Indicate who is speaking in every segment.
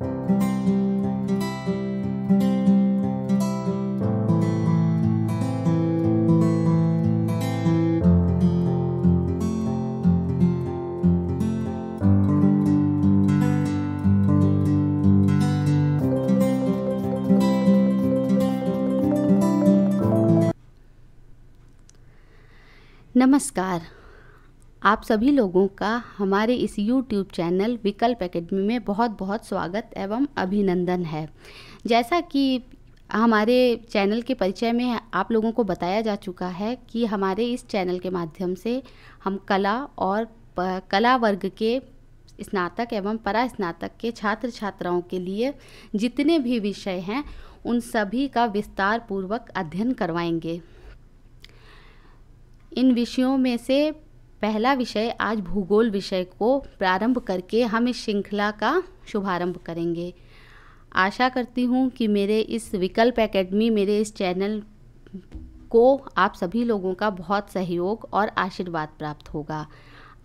Speaker 1: नमस्कार। आप सभी लोगों का हमारे इस YouTube चैनल विकल्प एकेडमी में बहुत बहुत स्वागत एवं अभिनंदन है। जैसा कि हमारे चैनल के परिचय में आप लोगों को बताया जा चुका है कि हमारे इस चैनल के माध्यम से हम कला और कला वर्ग के स्नातक एवं परास्नातक के छात्र छात्राओं के लिए जितने भी विषय हैं उन सभी का विस्तार पूर्वक अध्ययन करवाएंगे। इन विषयों में से पहला विषय आज भूगोल विषय को प्रारंभ करके हम इस श्रृंखला का शुभारंभ करेंगे। आशा करती हूँ कि मेरे इस विकल्प एकेडमी, मेरे इस चैनल को आप सभी लोगों का बहुत सहयोग और आशीर्वाद प्राप्त होगा।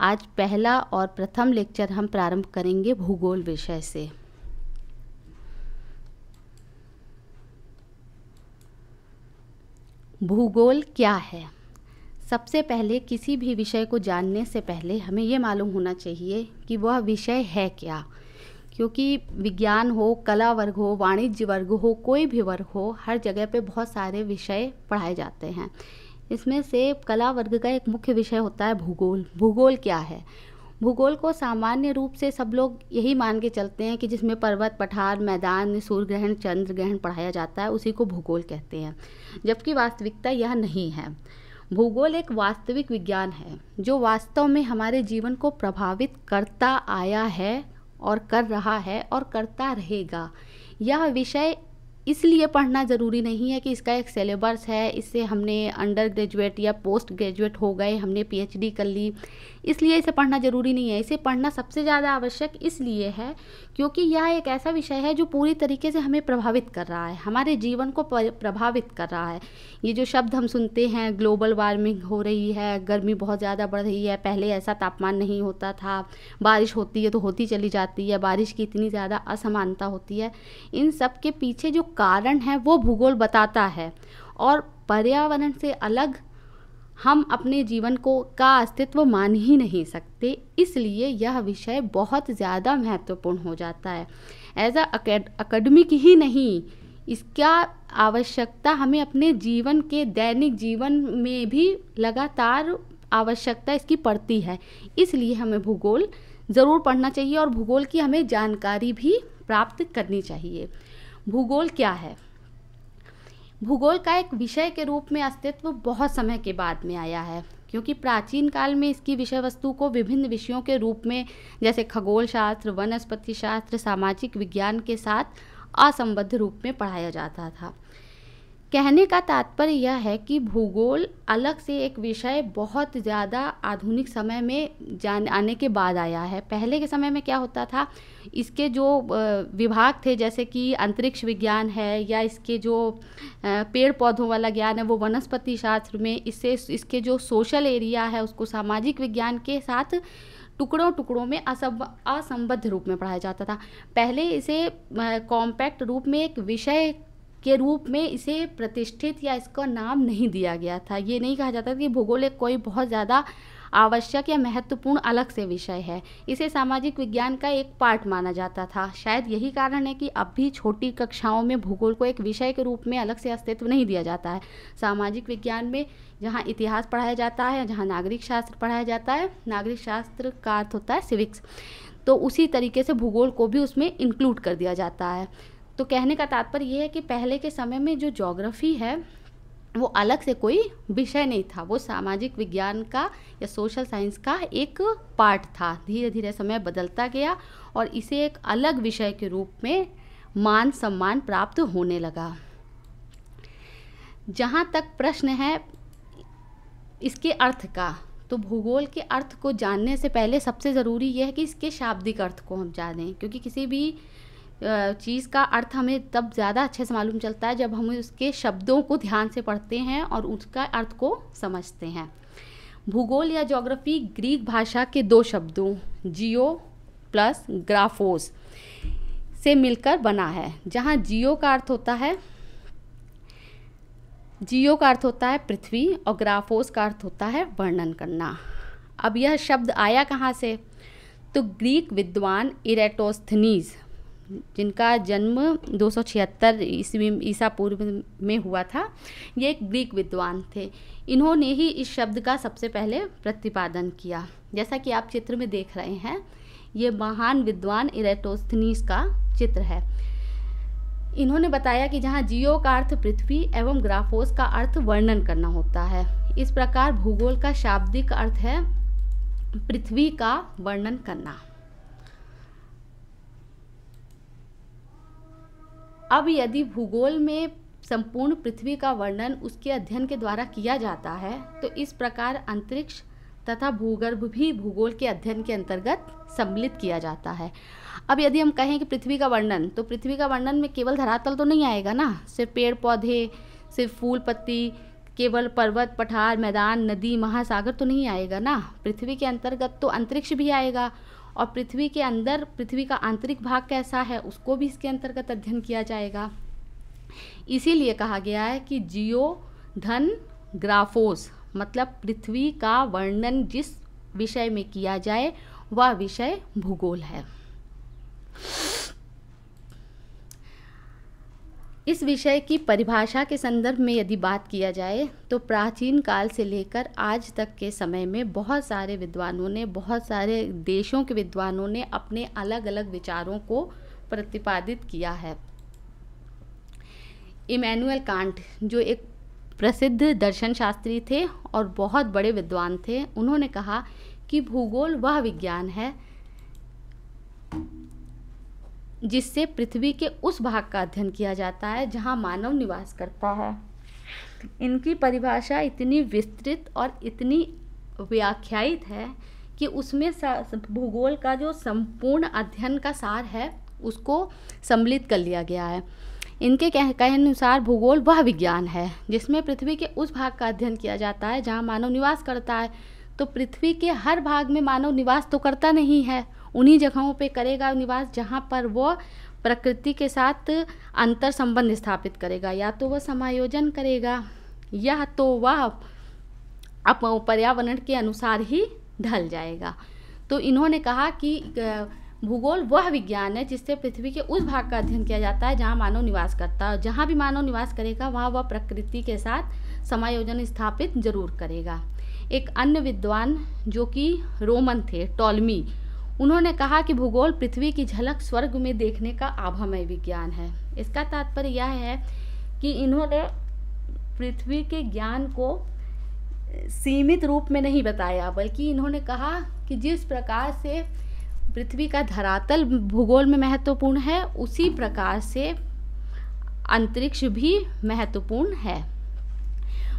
Speaker 1: आज पहला और प्रथम लेक्चर हम प्रारंभ करेंगे भूगोल विषय से। भूगोल क्या है? सबसे पहले किसी भी विषय को जानने से पहले हमें ये मालूम होना चाहिए कि वह विषय है क्या। क्योंकि विज्ञान हो, कला वर्ग हो, वाणिज्य वर्ग हो, कोई भी वर्ग हो, हर जगह पे बहुत सारे विषय पढ़ाए जाते हैं। इसमें से कला वर्ग का एक मुख्य विषय होता है भूगोल। भूगोल क्या है? भूगोल को सामान्य रूप से सब लोग यही मान के चलते हैं कि जिसमें पर्वत, पठार, मैदान, सूर्य ग्रहण, चंद्र ग्रहण पढ़ाया जाता है, उसी को भूगोल कहते हैं। जबकि वास्तविकता यह नहीं है। भूगोल एक वास्तविक विज्ञान है जो वास्तव में हमारे जीवन को प्रभावित करता आया है और कर रहा है और करता रहेगा। यह विषय इसलिए पढ़ना ज़रूरी नहीं है कि इसका एक सिलेबस है, इससे हमने अंडर ग्रेजुएट या पोस्ट ग्रेजुएट हो गए, हमने पीएचडी कर ली, इसलिए इसे पढ़ना ज़रूरी नहीं है। इसे पढ़ना सबसे ज़्यादा आवश्यक इसलिए है क्योंकि यह एक ऐसा विषय है जो पूरी तरीके से हमें प्रभावित कर रहा है, हमारे जीवन को प्रभावित कर रहा है। ये जो शब्द हम सुनते हैं, ग्लोबल वार्मिंग हो रही है, गर्मी बहुत ज़्यादा बढ़ रही है, पहले ऐसा तापमान नहीं होता था, बारिश होती है तो होती चली जाती है, बारिश की इतनी ज़्यादा असमानता होती है, इन सब के पीछे जो कारण है वो भूगोल बताता है। और पर्यावरण से अलग हम अपने जीवन को का अस्तित्व मान ही नहीं सकते, इसलिए यह विषय बहुत ज़्यादा महत्वपूर्ण हो जाता है। एज अकेडमिक ही नहीं, इसका आवश्यकता हमें अपने जीवन के दैनिक जीवन में भी लगातार आवश्यकता इसकी पड़ती है। इसलिए हमें भूगोल ज़रूर पढ़ना चाहिए और भूगोल की हमें जानकारी भी प्राप्त करनी चाहिए। भूगोल क्या है? भूगोल का एक विषय के रूप में अस्तित्व बहुत समय के बाद में आया है, क्योंकि प्राचीन काल में इसकी विषय वस्तु को विभिन्न विषयों के रूप में जैसे खगोल शास्त्र, वनस्पति शास्त्र, सामाजिक विज्ञान के साथ असंबद्ध रूप में पढ़ाया जाता था। कहने का तात्पर्य यह है कि भूगोल अलग से एक विषय बहुत ज़्यादा आधुनिक समय में आने के बाद आया है। पहले के समय में क्या होता था, इसके जो विभाग थे जैसे कि अंतरिक्ष विज्ञान है या इसके जो पेड़ पौधों वाला ज्ञान है वो वनस्पति शास्त्र में, इसके जो सोशल एरिया है उसको सामाजिक विज्ञान के साथ टुकड़ों टुकड़ों में असंबद्ध रूप में पढ़ाया जाता था। पहले इसे कॉम्पैक्ट रूप में एक विषय के रूप में इसे प्रतिष्ठित या इसका नाम नहीं दिया गया था। ये नहीं कहा जाता कि भूगोल एक कोई बहुत ज़्यादा आवश्यक या महत्वपूर्ण अलग से विषय है। इसे सामाजिक विज्ञान का एक पार्ट माना जाता था। शायद यही कारण है कि अब भी छोटी कक्षाओं में भूगोल को एक विषय के रूप में अलग से अस्तित्व नहीं दिया जाता है। सामाजिक विज्ञान में जहाँ इतिहास पढ़ाया जाता है, जहाँ नागरिक शास्त्र पढ़ाया जाता है, नागरिक शास्त्र का अर्थ होता है सिविक्स, तो उसी तरीके से भूगोल को भी उसमें इंक्लूड कर दिया जाता है। तो कहने का तात्पर्य ये है कि पहले के समय में जो ज्योग्राफी है वो अलग से कोई विषय नहीं था, वो सामाजिक विज्ञान का या सोशल साइंस का एक पार्ट था। धीरे धीरे समय बदलता गया और इसे एक अलग विषय के रूप में मान सम्मान प्राप्त होने लगा। जहाँ तक प्रश्न है इसके अर्थ का, तो भूगोल के अर्थ को जानने से पहले सबसे ज़रूरी यह है कि इसके शाब्दिक अर्थ को हम जानें, क्योंकि किसी भी चीज़ का अर्थ हमें तब ज़्यादा अच्छे से मालूम चलता है जब हम उसके शब्दों को ध्यान से पढ़ते हैं और उसका अर्थ को समझते हैं। भूगोल या ज्योग्राफी ग्रीक भाषा के दो शब्दों जियो प्लस ग्राफोस से मिलकर बना है, जहाँ जियो का अर्थ होता है पृथ्वी और ग्राफोस का अर्थ होता है वर्णन करना। अब यह शब्द आया कहाँ से? तो ग्रीक विद्वान इरेटोस्थनीज, जिनका जन्म 276 ईसा पूर्व में हुआ था, ये एक ग्रीक विद्वान थे। इन्होंने ही इस शब्द का सबसे पहले प्रतिपादन किया। जैसा कि आप चित्र में देख रहे हैं, ये महान विद्वान इरेटोस्थनीज का चित्र है। इन्होंने बताया कि जहाँ जियो का अर्थ पृथ्वी एवं ग्राफोस का अर्थ वर्णन करना होता है, इस प्रकार भूगोल का शाब्दिक अर्थ है पृथ्वी का वर्णन करना। अब यदि भूगोल में संपूर्ण पृथ्वी का वर्णन उसके अध्ययन के द्वारा किया जाता है, तो इस प्रकार अंतरिक्ष तथा भूगर्भ भी भूगोल के अध्ययन के अंतर्गत सम्मिलित किया जाता है। अब यदि हम कहें कि पृथ्वी का वर्णन, तो पृथ्वी का वर्णन में केवल धरातल तो नहीं आएगा ना, सिर्फ पेड़ पौधे, सिर्फ फूल पत्ती, केवल पर्वत पठार मैदान नदी महासागर तो नहीं आएगा ना। पृथ्वी के अंतर्गत तो अंतरिक्ष भी आएगा, और पृथ्वी के अंदर पृथ्वी का आंतरिक भाग कैसा है उसको भी इसके अंतर्गत अध्ययन किया जाएगा। इसीलिए कहा गया है कि जियो धन ग्राफोस, मतलब पृथ्वी का वर्णन जिस विषय में किया जाए वह विषय भूगोल है। इस विषय की परिभाषा के संदर्भ में यदि बात किया जाए, तो प्राचीन काल से लेकर आज तक के समय में बहुत सारे विद्वानों ने, बहुत सारे देशों के विद्वानों ने अपने अलग अलग विचारों को प्रतिपादित किया है। इमैनुअल कांट, जो एक प्रसिद्ध दर्शन शास्त्री थे और बहुत बड़े विद्वान थे, उन्होंने कहा कि भूगोल वह विज्ञान है जिससे पृथ्वी के उस भाग का अध्ययन किया जाता है जहां मानव निवास करता है। इनकी परिभाषा इतनी विस्तृत और इतनी व्याख्यायित है कि उसमें भूगोल का जो संपूर्ण अध्ययन का सार है उसको सम्मिलित कर लिया गया है। इनके कहने अनुसार भूगोल वह विज्ञान है जिसमें पृथ्वी के उस भाग का अध्ययन किया जाता है जहां मानव निवास करता है। तो पृथ्वी के हर भाग में मानव निवास तो करता नहीं है, उन्हीं जगहों पे करेगा निवास जहाँ पर वो प्रकृति के साथ अंतर संबंध स्थापित करेगा, या तो वह समायोजन करेगा या तो वह पर्यावरण के अनुसार ही ढल जाएगा। तो इन्होंने कहा कि भूगोल वह विज्ञान है जिससे पृथ्वी के उस भाग का अध्ययन किया जाता है जहाँ मानव निवास करता है। जहाँ भी मानव निवास करेगा वहाँ वह प्रकृति के साथ समायोजन स्थापित जरूर करेगा। एक अन्य विद्वान जो कि रोमन थे, टॉलमी, उन्होंने कहा कि भूगोल पृथ्वी की झलक स्वर्ग में देखने का आभामय विज्ञान है। इसका तात्पर्य यह है कि इन्होंने पृथ्वी के ज्ञान को सीमित रूप में नहीं बताया, बल्कि इन्होंने कहा कि जिस प्रकार से पृथ्वी का धरातल भूगोल में महत्वपूर्ण है, उसी प्रकार से अंतरिक्ष भी महत्वपूर्ण है।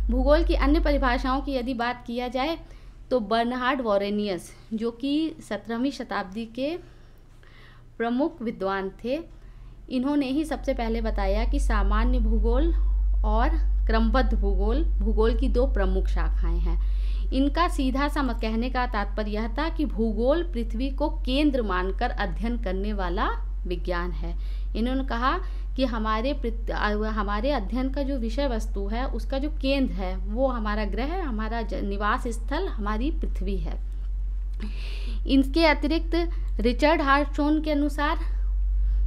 Speaker 1: भूगोल की अन्य परिभाषाओं की यदि बात किया जाए, तो बर्नहार्ड वॉरेनियस, जो कि 17वीं शताब्दी के प्रमुख विद्वान थे, इन्होंने ही सबसे पहले बताया कि सामान्य भूगोल और क्रमबद्ध भूगोल भूगोल की दो प्रमुख शाखाएं हैं। इनका सीधा सा कहने का तात्पर्य यह था कि भूगोल पृथ्वी को केंद्र मानकर अध्ययन करने वाला विज्ञान है। इन्होंने कहा कि हमारे अध्ययन का जो विषय वस्तु है उसका जो केंद्र है वो हमारा ग्रह, हमारा निवास स्थल हमारी पृथ्वी है। इनके अतिरिक्त रिचर्ड हार्टशॉन के अनुसार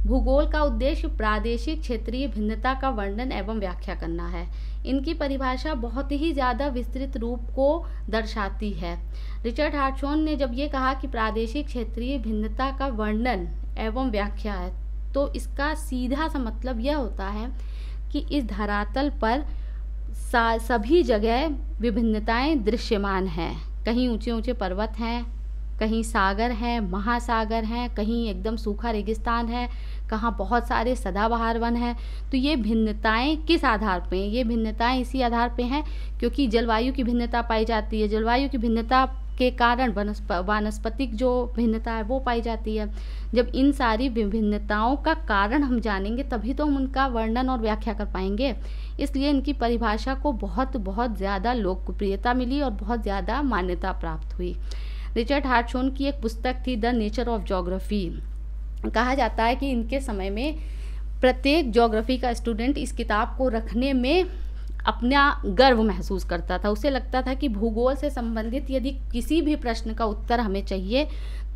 Speaker 1: भूगोल का उद्देश्य प्रादेशिक क्षेत्रीय भिन्नता का वर्णन एवं व्याख्या करना है। इनकी परिभाषा बहुत ही ज़्यादा विस्तृत रूप को दर्शाती है। रिचर्ड हार्टशॉन ने जब ये कहा कि प्रादेशिक क्षेत्रीय भिन्नता का वर्णन एवं व्याख्या है, तो इसका सीधा सा मतलब यह होता है कि इस धरातल पर सभी जगह विभिन्नताएं दृश्यमान हैं। कहीं ऊंचे ऊंचे पर्वत हैं, कहीं सागर हैं, महासागर हैं, कहीं एकदम सूखा रेगिस्तान है, कहाँ बहुत सारे सदाबहार वन हैं। तो ये भिन्नताएं किस आधार पे? ये भिन्नताएं इसी आधार पे हैं क्योंकि जलवायु की भिन्नता पाई जाती है। जलवायु की भिन्नता के कारण वानस्पतिक जो भिन्नता है वो पाई जाती है। जब इन सारी विभिन्नताओं का कारण हम जानेंगे तभी तो हम उनका वर्णन और व्याख्या कर पाएंगे। इसलिए इनकी परिभाषा को बहुत ज़्यादा लोकप्रियता मिली और बहुत ज़्यादा मान्यता प्राप्त हुई। रिचर्ड हार्टशॉन की एक पुस्तक थी द नेचर ऑफ ज्योग्राफी। कहा जाता है कि इनके समय में प्रत्येक ज्योग्राफी का स्टूडेंट इस किताब को रखने में अपना गर्व महसूस करता था। उसे लगता था कि भूगोल से संबंधित यदि किसी भी प्रश्न का उत्तर हमें चाहिए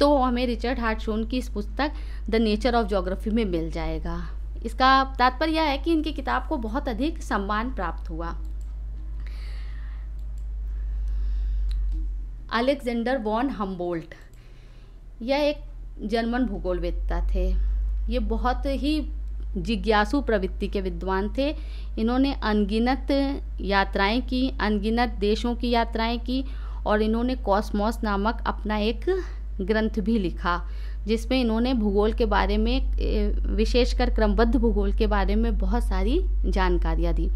Speaker 1: तो हमें रिचर्ड हार्टशॉन की इस पुस्तक द नेचर ऑफ ज्योग्राफी में मिल जाएगा। इसका तात्पर्य यह है कि इनकी किताब को बहुत अधिक सम्मान प्राप्त हुआ। अलेक्जेंडर वॉन हम्बोल्ट, यह एक जर्मन भूगोलवेत्ता थे। ये बहुत ही जिज्ञासु प्रवृत्ति के विद्वान थे। इन्होंने अनगिनत यात्राएं की, अनगिनत देशों की यात्राएं की, और इन्होंने कॉस्मोस नामक अपना एक ग्रंथ भी लिखा जिसमें इन्होंने भूगोल के बारे में, विशेषकर क्रमबद्ध भूगोल के बारे में बहुत सारी जानकारियाँ दी।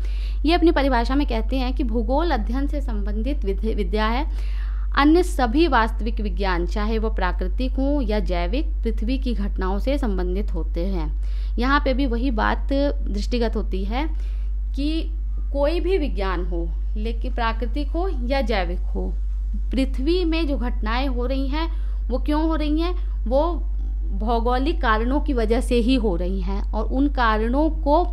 Speaker 1: ये अपनी परिभाषा में कहते हैं कि भूगोल अध्ययन से संबंधित विद्या है। अन्य सभी वास्तविक विज्ञान, चाहे वो प्राकृतिक हो या जैविक, पृथ्वी की घटनाओं से संबंधित होते हैं। यहाँ पे भी वही बात दृष्टिगत होती है कि कोई भी विज्ञान हो, लेकिन प्राकृतिक हो या जैविक हो, पृथ्वी में जो घटनाएं हो रही हैं वो क्यों हो रही हैं? वो भौगोलिक कारणों की वजह से ही हो रही हैं, और उन कारणों को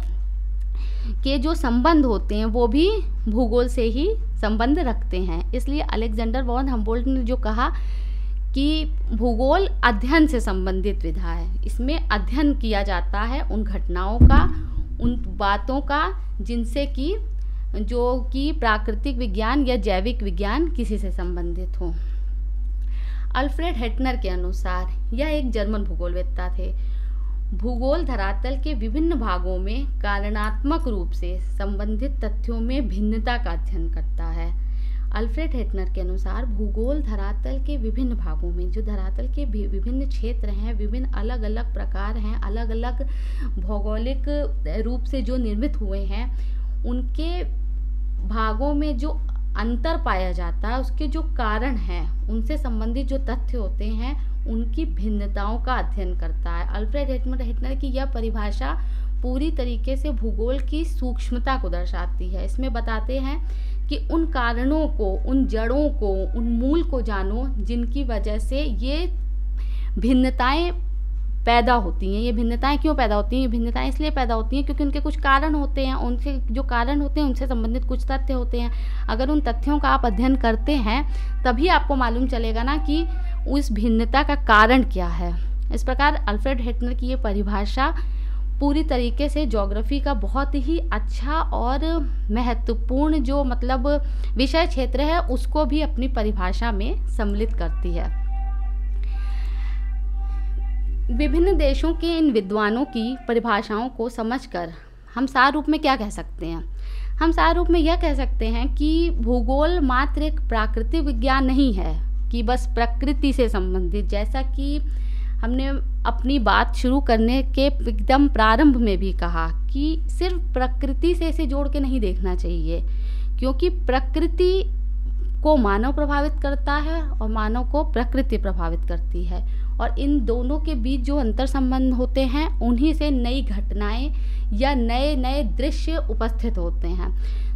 Speaker 1: के जो संबंध होते हैं वो भी भूगोल से ही संबंध रखते हैं। इसलिए अलेक्जेंडर वॉन हम्बोल्ट ने जो कहा कि भूगोल अध्ययन से संबंधित विधा है, इसमें अध्ययन किया जाता है उन घटनाओं का, उन बातों का जिनसे कि जो कि प्राकृतिक विज्ञान या जैविक विज्ञान किसी से संबंधित हो। अल्फ्रेड हेटनर के अनुसार यह एक जर्मन भूगोलवेत्ता थे। भूगोल धरातल के विभिन्न भागों में कारणात्मक रूप से संबंधित तथ्यों में भिन्नता का अध्ययन करता है। अल्फ्रेड हेटनर के अनुसार भूगोल धरातल के विभिन्न भागों में, जो धरातल के विभिन्न क्षेत्र हैं, विभिन्न अलग अलग प्रकार हैं, अलग अलग भौगोलिक रूप से जो निर्मित हुए हैं, उनके भागों में जो अंतर पाया जाता है, उसके जो कारण हैं, उनसे संबंधित जो तथ्य होते हैं, उनकी भिन्नताओं का अध्ययन करता है। अल्फ्रेड हेटनर की यह परिभाषा पूरी तरीके से भूगोल की सूक्ष्मता को दर्शाती है। इसमें बताते हैं कि उन कारणों को, उन जड़ों को, उन मूल को जानो जिनकी वजह से ये भिन्नताएं पैदा होती हैं। ये भिन्नताएं क्यों पैदा होती हैं? ये भिन्नताएं इसलिए पैदा होती हैं क्योंकि उनके कुछ कारण होते हैं, उनके जो कारण होते हैं उनसे संबंधित कुछ तथ्य होते हैं। अगर उन तथ्यों का आप अध्ययन करते हैं तभी आपको मालूम चलेगा ना कि उस भिन्नता का कारण क्या है। इस प्रकार अल्फ्रेड हेटनर की ये परिभाषा पूरी तरीके से ज्योग्राफी का बहुत ही अच्छा और महत्वपूर्ण जो मतलब विषय क्षेत्र है उसको भी अपनी परिभाषा में सम्मिलित करती है। विभिन्न देशों के इन विद्वानों की परिभाषाओं को समझकर हम सार रूप में क्या कह सकते हैं? हम सार रूप में यह कह सकते हैं कि भूगोल मात्र एक प्राकृतिक विज्ञान नहीं है कि बस प्रकृति से संबंधित, जैसा कि हमने अपनी बात शुरू करने के एकदम प्रारंभ में भी कहा कि सिर्फ प्रकृति से इसे जोड़ के नहीं देखना चाहिए, क्योंकि प्रकृति को मानव प्रभावित करता है और मानव को प्रकृति प्रभावित करती है, और इन दोनों के बीच जो अंतर संबंध होते हैं उन्हीं से नई घटनाएं या नए नए दृश्य उपस्थित होते हैं।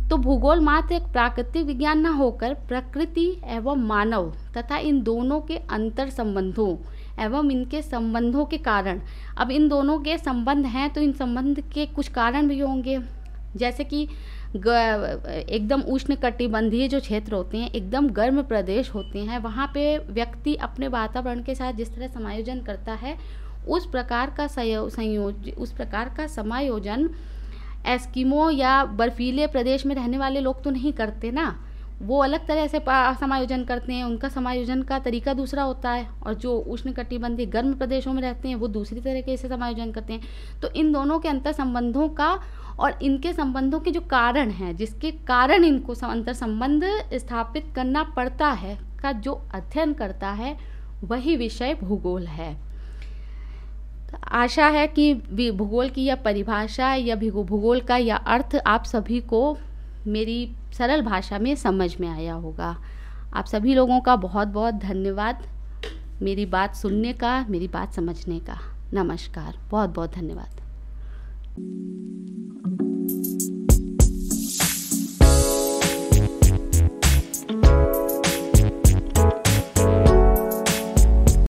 Speaker 1: तो भूगोल मात्र एक प्राकृतिक विज्ञान न होकर प्रकृति एवं मानव तथा इन दोनों के अंतर संबंधों एवं इनके संबंधों के कारण, अब इन दोनों के संबंध हैं तो इन संबंध के कुछ कारण भी होंगे, जैसे कि एकदम उष्णकटिबंधीय जो क्षेत्र होते हैं, एकदम गर्म प्रदेश होते हैं, वहाँ पे व्यक्ति अपने वातावरण के साथ जिस तरह समायोजन करता है उस प्रकार का समायोजन एस्किमो या बर्फीले प्रदेश में रहने वाले लोग तो नहीं करते ना। वो अलग तरह से समायोजन करते हैं, उनका समायोजन का तरीका दूसरा होता है, और जो उष्णकटिबंधीय गर्म प्रदेशों में रहते हैं वो दूसरी तरीके से समायोजन करते हैं। तो इन दोनों के अंतर संबंधों का और इनके संबंधों के जो कारण हैं, जिसके कारण इनको अंतर संबंध स्थापित करना पड़ता है, का जो अध्ययन करता है वही विषय भूगोल है। तो आशा है कि भूगोल की यह परिभाषा या भूगोल का यह अर्थ आप सभी को मेरी सरल भाषा में समझ में आया होगा। आप सभी लोगों का बहुत बहुत धन्यवाद मेरी बात सुनने का, मेरी बात समझने का। नमस्कार, बहुत बहुत धन्यवाद।